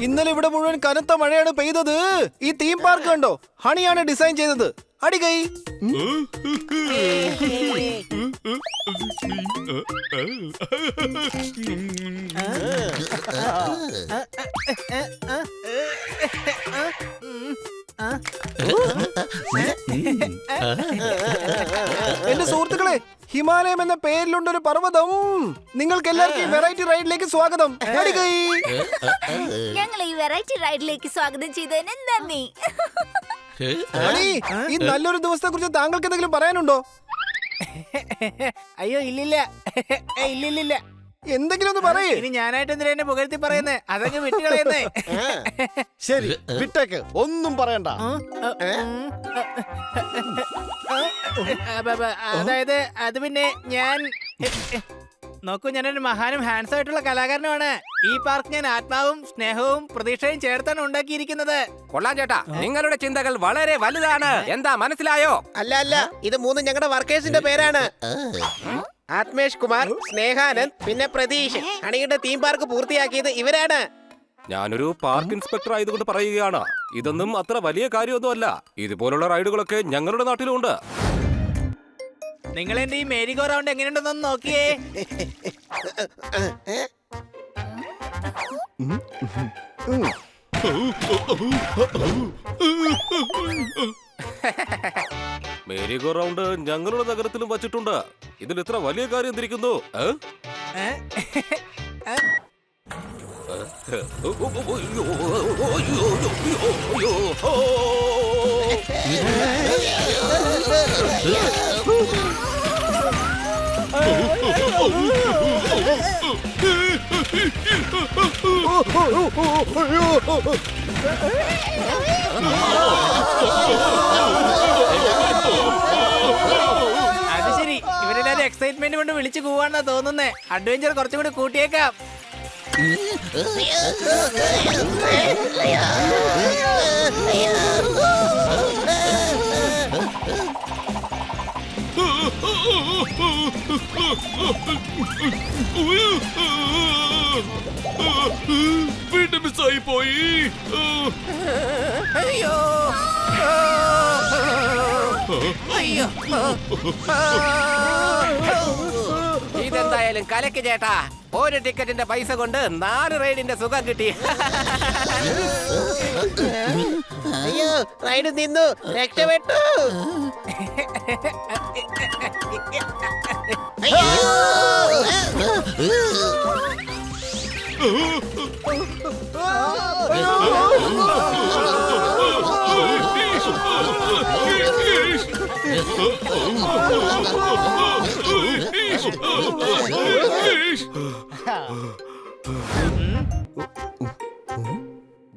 ഇന്നലെ ഇവിടെ മുഴുവൻ കനത്ത മഴയാണ് പെയ്തത്. ഈ തീം പാർക്ക് കണ്ടോ? ഹണിയാണ് ഡിസൈൻ ചെയ്തത്. അടികൈ. എന്റെ സുഹൃത്തുക്കളെ, ഹിമാലയം എന്ന പേരിലുണ്ടൊരു പർവ്വതം. നിങ്ങൾക്ക് എല്ലാവർക്കും വെറൈറ്റി റൈഡിലേക്ക് സ്വാഗതം. ഞങ്ങൾ ഈ വെറൈറ്റി റൈഡിലേക്ക് സ്വാഗതം ചെയ്തതിന് നന്ദി. ഈ നല്ലൊരു ദിവസത്തെ കുറിച്ച് താങ്കൾക്ക് എന്തെങ്കിലും പറയാനുണ്ടോ? അയ്യോ ഇല്ലില്ല ഇല്ലില്ല. എന്തെങ്കിലും ഒന്ന് പറയേ. ഇനി ഞാനായിട്ട് എന്തിനാ എന്നെ പുകഴ്ത്തി പറയുന്നേ? അതൊക്കെ വിട്ടുകളയുന്നേ. ശരി, വിട്ടേക്ക്, ഒന്നും പറയണ്ട. അതായത് അത് പിന്നെ ഞാൻ നോക്കൂ, ഞാനൊരു മഹാനും ഹാൻഡ്സം ആയിട്ടുള്ള കലാകാരനുമാണ്. ഈ പാർക്ക് ഞാൻ ആത്മാവും സ്നേഹവും പ്രതീക്ഷയും ചേർത്താണ് ഉണ്ടാക്കിയിരിക്കുന്നത്. കൊള്ളാം ചേട്ടാ, നിങ്ങളുടെ ചിന്തകൾ വളരെ വലുതാണ്. എന്താ മനസ്സിലായോ? അല്ല, ഇത് മൂന്നും ഞങ്ങളുടെ വർക്കേഴ്സിന്റെ പേരാണ്. ആത്മേഷ് കുമാർ, സ്നേഹാനന്ദ്, പിന്നെ പ്രതീഷ്. ഹണിയുടെ തീം പാർക്ക് പൂർത്തിയാക്കിയത് ഇവരാണ്. ഞാനൊരു പാർക്ക് ഇൻസ്പെക്ടർ ആയതുകൊണ്ട് പറയുകയാണ്, ഇതൊന്നും അത്ര വലിയ കാര്യമൊന്നുമല്ല. ഇതുപോലുള്ള റൈഡുകളൊക്കെ ഞങ്ങളുടെ നാട്ടിലുണ്ട്. നിങ്ങൾ എന്റെ ഈ മേരി ഗോ റൗണ്ട് എങ്ങനെയുണ്ടെന്നൊന്ന് നോക്കിയേ. മേരി ഗോ റൗണ്ട് ഞങ്ങളുടെ നഗരത്തിലും വച്ചിട്ടുണ്ട്. ഇതിൽ ഇത്ര വലിയ കാര്യം എന്തിരിക്കുന്നു? അത് ശരി, ഇവരെല്ലാരും എക്സൈറ്റ്മെന്റ് കൊണ്ട് വിളിച്ചു പോവാന്നാ തോന്നുന്നേ. അഡ്വഞ്ചർ കുറച്ചും കൂടി കൂട്ടിയേക്കാം. വീണ്ടും മിസ്സായി പോയി. അയ്യോ അയ്യോ, ഇതെന്തായാലും കലക്ക് ചേട്ടാ. ഒരു ടിക്കറ്റിന്റെ പൈസ കൊണ്ട് 4 റൈഡിന്റെ സുഖം കിട്ടി. അയ്യോ, റൈഡ് നിന്നു, രക്ഷപ്പെട്ടു.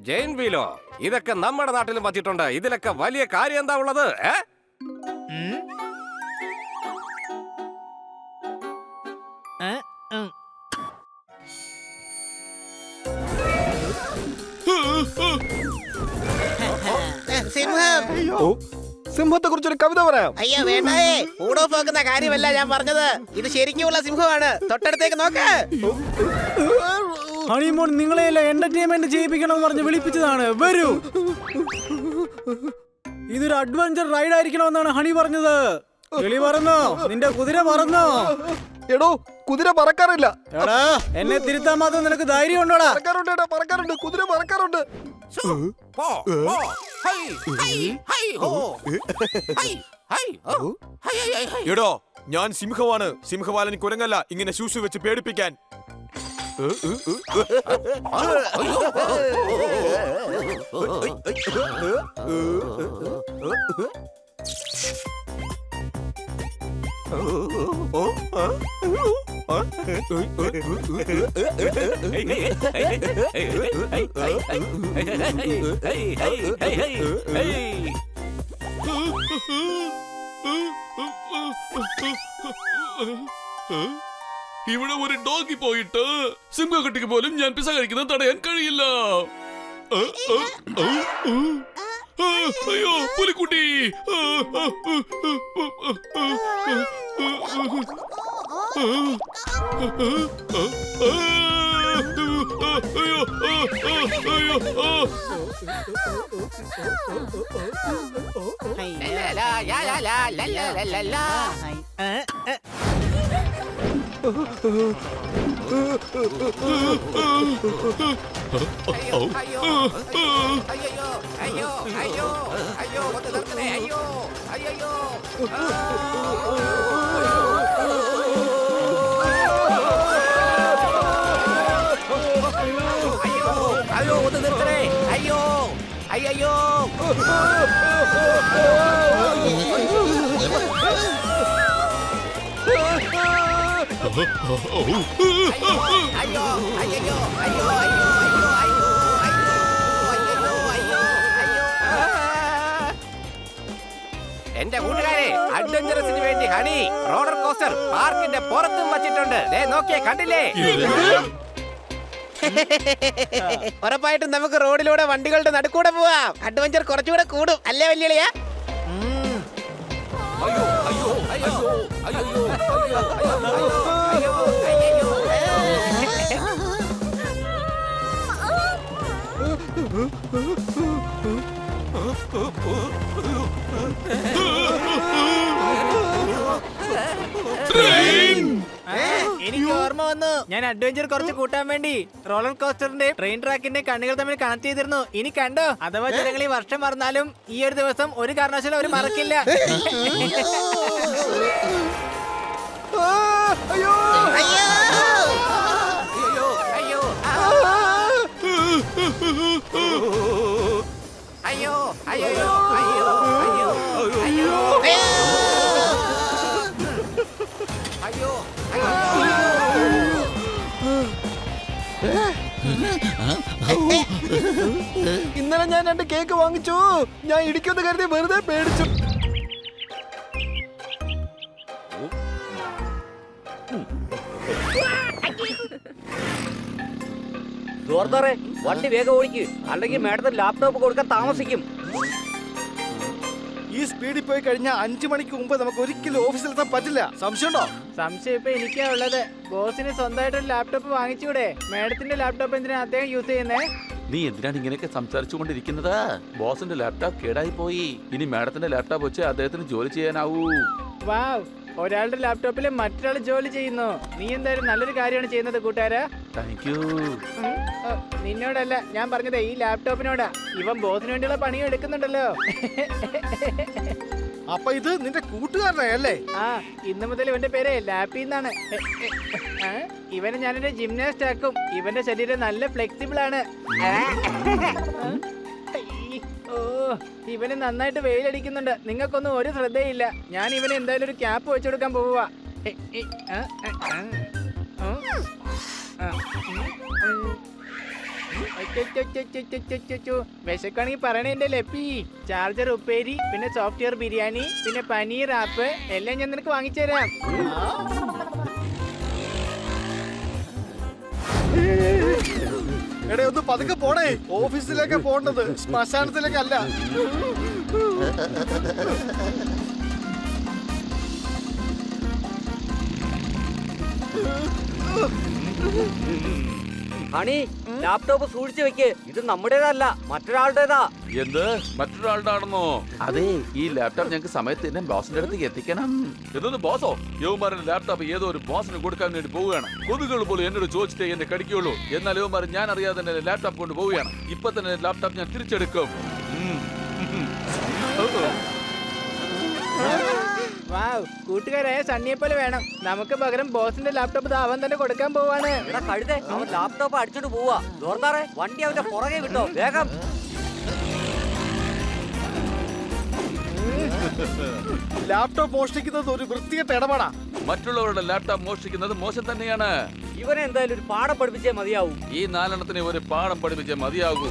ജെയിൻ വീലോ, ഇതൊക്കെ നമ്മുടെ നാട്ടിലും വച്ചിട്ടുണ്ട്. ഇതിലൊക്കെ വലിയ കാര്യം എന്താ ഉള്ളത്? സിംഹം. സിംഹത്തെ കുറിച്ചൊരു കവിത പറയാം. അയ്യോ വേണ്ടേ, മൂഡ് ഓഫ് ആക്കുന്ന കാര്യമല്ല ഞാൻ പറഞ്ഞത്. ഇത് ശരിക്കുമുള്ള സിംഹമാണ്. തൊട്ടടുത്തേക്ക് നോക്ക്. ഹണിമൂൺ നിങ്ങളെയല്ല എന്റർടൈൻമെന്റ് ചെയ്യിപ്പിക്കണം പറഞ്ഞ് വിളിപ്പിച്ചതാണ്. വരൂ, ഇതൊരു അഡ്വഞ്ചർ റൈഡ് ആയിരിക്കണമെന്നാണ് ഹണി പറഞ്ഞത്. കിളി പറന്നോ? നിന്റെ കുതിര പറന്നോ? എടോ, കുതിര പറക്കാറില്ല. എടാ, എന്നെ തിരുത്താൻ മാത്രം നിനക്ക് ധൈര്യം ഉണ്ടോടാ? പറക്കാറുണ്ട്, കുതിര പറക്കാറുണ്ട്. എടോ, ഞാൻ സിംഹമാണ്. സിംഹവാലൻ കുരങ്ങല്ല ഇങ്ങനെ ശൂശു വെച്ച് പേടിപ്പിക്കാൻ. ഇവിടെ ഒരു ഡോഗി പോയിട്ട് സിംഹക്കുട്ടിക്ക് പോലും ഞാൻ പിസ കഴിക്കുന്നത് തടയാൻ കഴിയില്ല. അയ്യോ പുലിക്കുട്ടി, അയ്യോ അയ്യോ ഒന്ന് നിർത്തണേ. അയ്യോ അയ്യോ എന്റെ കൂട്ടുകാരെ, അഡ്വഞ്ചറസിന് വേണ്ടി ഹണി റോളർ കോസ്റ്റർ പാർക്കിന്റെ പുറത്തും വച്ചിട്ടുണ്ട്. ദേ നോക്കിയേ, കണ്ടില്ലേ? ഉറപ്പായിട്ടും നമുക്ക് റോഡിലൂടെ വണ്ടികളുടെ നടുക്കൂടെ പോവാം. അഡ്വഞ്ചർ കുറച്ചുകൂടെ കൂടും, അല്ലേ വല്യളിയാ? എനിക്ക് ഓർമ്മ വന്നു. ഞാൻ അഡ്വഞ്ചർ കുറച്ച് കൂട്ടാൻ വേണ്ടി റോളർ കോസ്റ്ററിന്റെ ട്രെയിൻ ട്രാക്കിന്റെ കണ്ണുകൾ തമ്മിൽ കണക്ട് ചെയ്തിരുന്നു. ഇനി കണ്ടോ? അഥവാ ജനങ്ങൾ ഈ വർഷം മറന്നാലും ഈ ഒരു ദിവസം ഒരു കാരണവശാലും അവർ മറക്കില്ല. അയ്യോ അയ്യോ അയ്യോ അയ്യോ അയ്യോ അയ്യോ അയ്യോ ഇന്നലെ ഞാൻ 2 കേക്ക് വാങ്ങിച്ചു. ഞാൻ ഇടിക്കുമെന്ന് കരുതി വെറുതെ പേടിച്ചു. ജോർദാറെ, വണ്ടി വേഗം ഓടിക്ക്, അല്ലെങ്കിൽ മാഡത്തിന് ലാപ്ടോപ്പ് കൊടുക്കാൻ താമസിക്കും. ഈ സ്പീഡിൽ പോയി കഴിഞ്ഞാൽ 5 മണിക്ക് മുമ്പ് നമുക്ക് ഒരിക്കലും ഓഫീസിലെത്താൻ പറ്റില്ല. സംശയമുണ്ടോ? സംശയം ഇപ്പൊ എനിക്കാ ഉള്ളത്. ബോസിന് സ്വന്തമായിട്ട് ഒരു ലാപ്ടോപ്പ് വാങ്ങിച്ചൂടെ? മാഡത്തിന്റെ ലാപ്ടോപ്പ് എന്തിനാ അദ്ദേഹം യൂസ് ചെയ്യുന്നേ? നീ എന്തിനാണ് ഇങ്ങനെയൊക്കെ സംസാരിച്ചുകൊണ്ടിരിക്കുന്നത്? ബോസിന്റെ ലാപ്ടോപ്പ് കേടായി പോയി. ഇനി മാഡത്തിന്റെ ലാപ്ടോപ്പ് വെച്ച് അദ്ദേഹത്തിന് ജോലി ചെയ്യാനാവൂ. വാവ്, ഒരാളുടെ ലാപ്ടോപ്പിൽ മറ്റൊരാൾ ജോലി ചെയ്യുന്നു. നീ എന്തായാലും നല്ലൊരു കാര്യമാണ് ചെയ്യുന്നത് കൂട്ടുകാരാ. Thank you. നിന്നോടല്ല ഞാൻ പറഞ്ഞത്, ഈ ലാപ്ടോപ്പിനോടാ. ഇവൻ ബോസിന് വേണ്ടിയുള്ള പണിയും എടുക്കുന്നുണ്ടല്ലോ. അപ്പൊ ഇത് നിന്റെ കൂട്ടുകാരനല്ലേ? ആ, ഇന്ന് മുതൽ ഇവന്റെ പേര് ലാപ്പി എന്നാണ്. ഇവന് ഞാനൊരു ജിംനാസ്റ്റ് ആക്കും. ഇവന്റെ ശരീരം നല്ല ഫ്ലെക്സിബിൾ ആണ്. ഓ, ഇവന് നന്നായിട്ട് വെയിലടിക്കുന്നുണ്ട്. നിങ്ങൾക്കൊന്നും ഒരു ശ്രദ്ധയില്ല. ഞാൻ ഇവന് എന്തായാലും ഒരു ക്യാപ്പ് വെച്ചു കൊടുക്കാൻ പോവുക. വിശക്കാണെങ്കിൽ പറയണേ എന്റെ ലപ്പി. ചാർജർ ഉപ്പേരി, പിന്നെ സോഫ്റ്റ്വെയർ ബിരിയാണി, പിന്നെ പനീർ ആപ്പ് എല്ലാം ഞാൻ നിനക്ക് വാങ്ങിച്ചു തരാം. എടേ ഒന്ന് പതുക്കെ പോണേ. ഓഫീസിലേക്ക് പോണ്ടത്, ശ്മശാനത്തിലേക്കല്ല. ഹണി, ലാപ്ടോപ്പ് സൂക്ഷിച്ചു വെക്ക്. ഇത് നമ്മുടേതല്ല, മറ്റൊരാളുടേതാ. എന്ത്? മറ്റൊരാളുടെ ആണെന്നോ? അതെ, ഈ ലാപ്ടോപ്പ് ഞങ്ങൾക്ക് സമയത്ത് തന്നെ ബോസിന്റെ അടുത്തേക്ക് എത്തിക്കണം. ഇതൊന്ന് ബോസോ? യവന്മാരുടെ ലാപ്ടോപ്പ് ഏതോ ഒരു ബോസിന് കൊടുക്കാൻ വേണ്ടി പോവുകയാണ്. കൊതുകുകൾ പോലും എന്നോട് ചോദിച്ചിട്ടേ എന്നെ കടിക്കുള്ളൂ. എന്നാൽ യവന്മാർ ഞാൻ അറിയാതെ തന്നെ ലാപ്ടോപ്പ് കൊണ്ട് പോവുകയാണ്. ഇപ്പൊ തന്നെ ലാപ്ടോപ്പ് ഞാൻ തിരിച്ചെടുക്കും. വാവ്, കൂട്ടുകാരായ സണ്ണിയെ പോലെ വേണം. നമുക്ക് പകരം ബോസിന്റെ ലാപ്ടോപ്പ് അവൻ തന്നെ കൊടുക്കാൻ പോവാണ്. എടാ കഴുതേ, അവൻ ലാപ്ടോപ്പ് അടിച്ചോണ്ട് പോവാ. ജോർദാറെ, വണ്ടി അവന്റെ പുറകെ വിട്ടോ, വേഗം. ലാപ്ടോപ്പ് മോഷ്ടിക്കുന്നത് ഒരു വൃത്തികെട്ട ഇടപാടാ. മറ്റുള്ളവരുടെ ലാപ്ടോപ്പ് മോഷ്ടിക്കുന്നത് മോശം തന്നെയാണ്. ഇവനെ എന്തായാലും ഒരു പാഠം പഠിപ്പിച്ചേ മതിയാവൂ. ഈ 4 ഒരു പാഠം പഠിപ്പിച്ചേ മതിയാകൂ.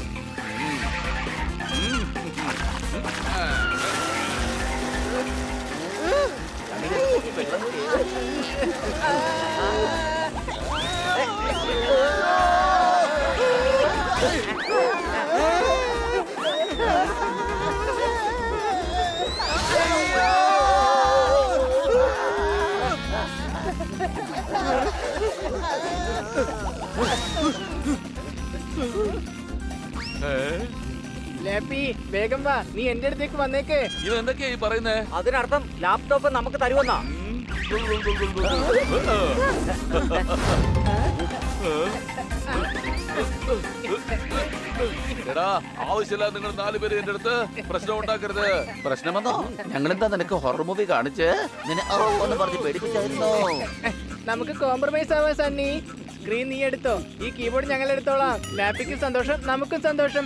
ലാപ്പി വേഗം വാ, നീ എന്റെ അടുത്തേക്ക് വന്നേക്ക്. ഇത് എന്തൊക്കെയാ ഈ പറയുന്നേ? അതിനർത്ഥം ലാപ്ടോപ്പ് നമുക്ക് തരുമെന്നാ. എടാ, ആവശ്യമില്ല നിങ്ങൾ 4 പേര് എന്റെ അടുത്ത് പ്രശ്നം ഉണ്ടാക്കരുത്. പ്രശ്നമെന്നോ? ഞങ്ങളെന്താ നിനക്ക് ഹൊറർ മൂവി കാണിച്ച് നിന്നെ ഒന്ന് പറഞ്ഞ് പേടിപ്പിച്ചായിരുന്നോ? നമുക്ക് കോംപ്രമൈസ് ആവാ സണ്ണി. സ്ക്രീൻ നീ എടുത്തോ, ഈ കീബോർഡ് ഞങ്ങൾ എടുത്തോളാം. ലാപ്പിക്ക് സന്തോഷം, നമുക്കും സന്തോഷം.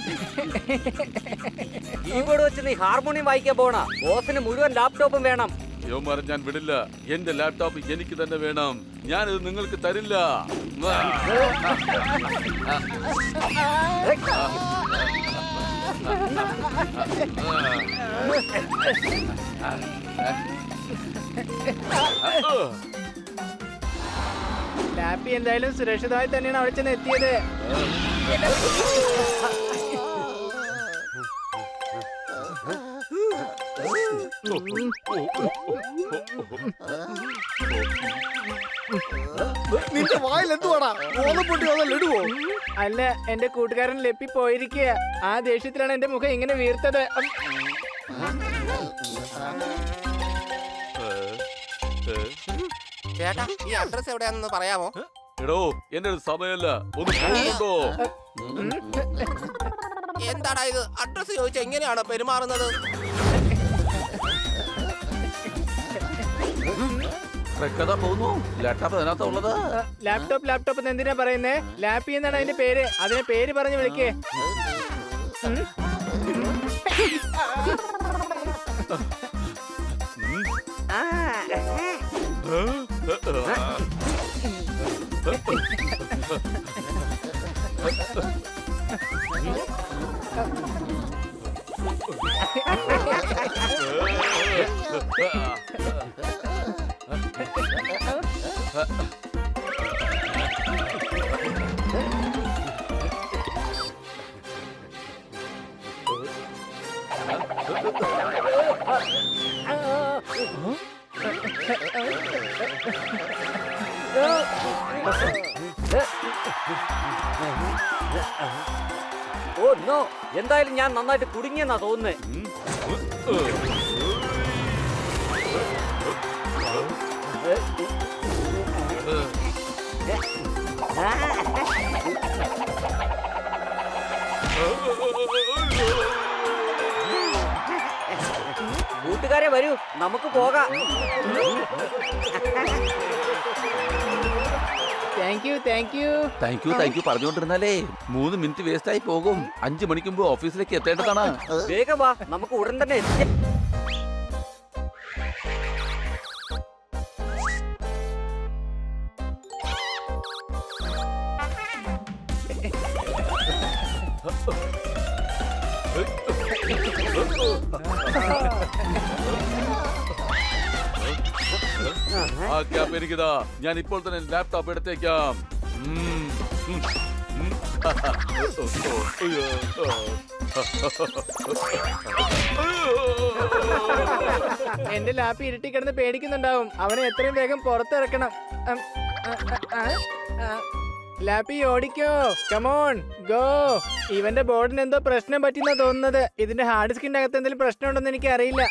കീബോർഡ് വെച്ച് നീ ഹാർമോണിയം വായിക്കാൻ പോണ. ബോസിന് മുഴുവൻ ലാപ്ടോപ്പും വേണം. യവന്മാരെ ഞാൻ വിടില്ല. എന്റെ ലാപ്ടോപ്പ് എനിക്ക് തന്നെ വേണം. ഞാനിത് നിങ്ങൾക്ക് തരില്ല. ലാപ്പി എന്തായാലും സുരക്ഷിതമായി തന്നെയാണ് അവിടെ ചെന്ന് എത്തിയത്. നിന്റെ വായിൽ എന്തുവാടാ? ഓലപ്പൊട്ടി ലഡുവോ? അല്ല, എന്റെ കൂട്ടുകാരൻ ലെപ്പി പോയിരിക്കുക. ആ ദേഷ്യത്തിലാണ് എന്റെ മുഖം ഇങ്ങനെ വീർത്തത്. ചേട്ടാ, ഈ അഡ്രസ് എവിടെയാണെന്ന് പറയാമോ? എടോ, എന്റെ ഒരു സമയമല്ല. ഒന്ന് പോകുന്നുണ്ടോ? എന്താടാ ഇത്? അഡ്രസ് ചോദിച്ചാൽ എങ്ങനെയാണോ പെരുമാറുന്നത്? കഥ പോകുന്നു. ലാപ്ടോപ്പ് അതിനകത്താ ഉള്ളത്. ലാപ്ടോപ്പ് എന്തിനാ പറയുന്നേ? ലാപ്പി എന്നാണ് അതിന്റെ പേര്. അതിനെ പേര് പറഞ്ഞ് വിളിക്കേ. ഓ നോ, എന്തായാലും ഞാൻ നന്നായിട്ട് കുടുങ്ങിയെന്നാ തോന്നുന്നേ. കൂട്ടുകാരെ വരൂ, നമുക്ക് പോകാം. താങ്ക് യു പറഞ്ഞുകൊണ്ടിരുന്നാലേ 3 മിനിറ്റ് വേസ്റ്റ് ആയി പോകും. 5 മണിക്ക് മുമ്പ് ഓഫീസിലേക്ക് എത്തേണ്ടതാണ്. വേഗം വാ, നമുക്ക് ഉടൻ തന്നെ എത്തി. ആ ക്യാപ്പ് എനിക്കിതാ. ഞാൻ ഇപ്പോൾ തന്നെ ലാപ്ടോപ്പ് എടുത്തേക്കാം. എന്റെ ലാപ്പി ഇരുട്ടി കിടന്ന് പേടിക്കുന്നുണ്ടാവും. അവനെ എത്രയും വേഗം പുറത്തിറക്കണം. ലാപ്പി ഓടിക്കോ, കമോൺ ഗോ. ഇവന്റെ ബോർഡിന് എന്തോ പ്രശ്നം പറ്റിയെന്നാ തോന്നുന്നത്. ഇതിന്റെ ഹാർഡ് ഡിസ്കിന്റെ അകത്ത് എന്തെങ്കിലും പ്രശ്നമുണ്ടെന്ന് എനിക്ക് അറിയില്ല.